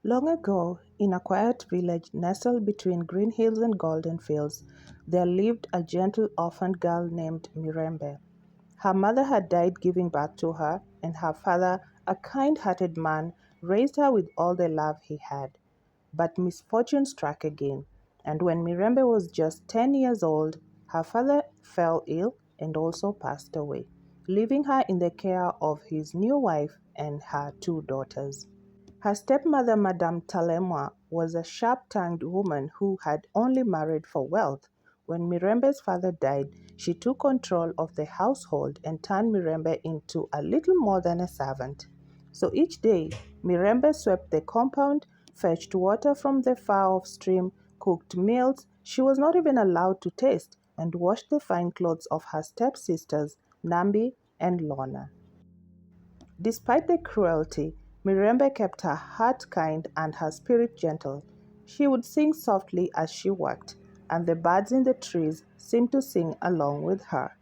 Long ago, in a quiet village nestled between green hills and golden fields, there lived a gentle orphan girl named Mirembe. Her mother had died giving birth to her, and her father, a kind-hearted man, raised her with all the love he had. But misfortune struck again, and when Mirembe was just 10 years old, her father fell ill and also passed away, leaving her in the care of his new wife and her two daughters. Her stepmother, Madame Talemwa, was a sharp-tongued woman who had only married for wealth. When Mirembe's father died, she took control of the household and turned Mirembe into a little more than a servant. So each day, Mirembe swept the compound, fetched water from the far-off stream, cooked meals she was not even allowed to taste, and washed the fine clothes of her stepsisters, Nambi and Lorna. Despite the cruelty, Mirembe kept her heart kind and her spirit gentle. She would sing softly as she worked, and the birds in the trees seemed to sing along with her.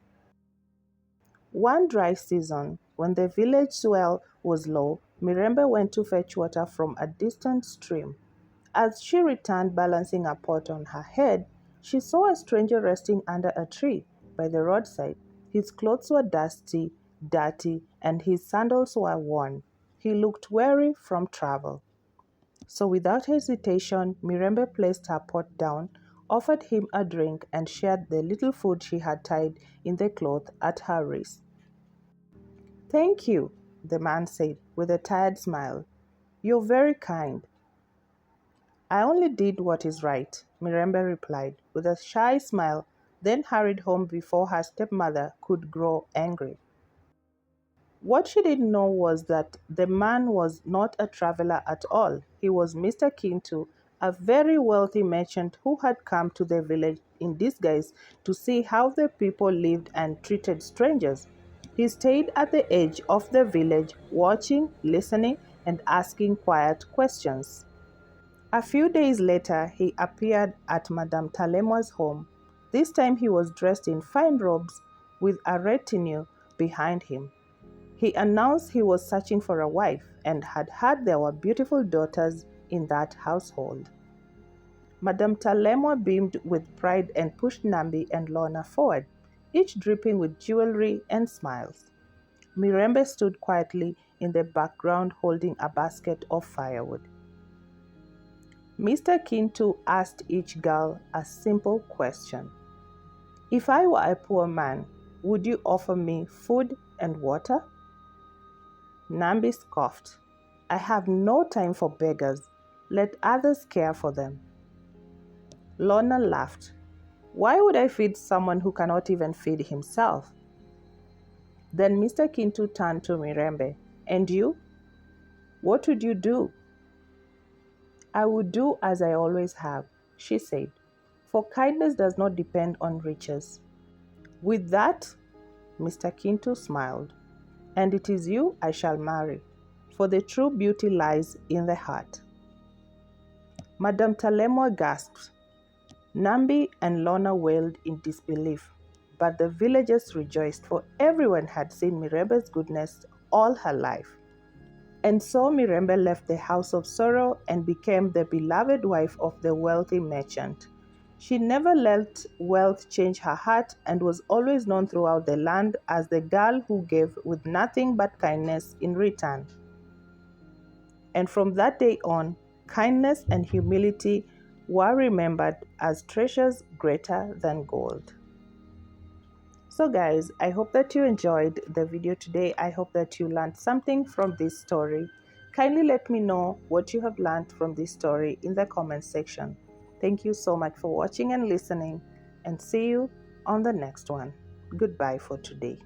One dry season, when the village well was low, Mirembe went to fetch water from a distant stream. As she returned balancing a pot on her head, she saw a stranger resting under a tree by the roadside. His clothes were dusty, dirty, and his sandals were worn. He looked weary from travel. So without hesitation, Mirembe placed her pot down, offered him a drink, and shared the little food she had tied in the cloth at her wrist. "Thank you," the man said with a tired smile. "You're very kind." "I only did what is right," Mirembe replied with a shy smile, then hurried home before her stepmother could grow angry. What she didn't know was that the man was not a traveler at all. He was Mr. Kintu, a very wealthy merchant who had come to the village in disguise to see how the people lived and treated strangers. He stayed at the edge of the village, watching, listening, and asking quiet questions. A few days later, he appeared at Madame Talemwa's home. This time he was dressed in fine robes with a retinue behind him. He announced he was searching for a wife and had heard there were beautiful daughters in that household. Madame Talemwa beamed with pride and pushed Nambi and Lorna forward, each dripping with jewelry and smiles. Mirembe stood quietly in the background holding a basket of firewood. Mr. Kintu asked each girl a simple question. "If I were a poor man, would you offer me food and water?" Nambi scoffed. "I have no time for beggars. Let others care for them." Lorna laughed. "Why would I feed someone who cannot even feed himself?" Then Mr. Kintu turned to Mirembe. "And you? What would you do?" "I would do as I always have," she said, "for kindness does not depend on riches." With that, Mr. Kintu smiled. "And it is you I shall marry, for the true beauty lies in the heart." Madame Talemwa gasped. Nambi and Lorna wailed in disbelief, but the villagers rejoiced, for everyone had seen Mirembe's goodness all her life. And so Mirembe left the house of sorrow and became the beloved wife of the wealthy merchant. She never let wealth change her heart and was always known throughout the land as the girl who gave with nothing but kindness in return. And from that day on, kindness and humility were remembered as treasures greater than gold. So guys, I hope that you enjoyed the video today. I hope that you learned something from this story. Kindly let me know what you have learned from this story in the comment section. Thank you so much for watching and listening, and see you on the next one. Goodbye for today.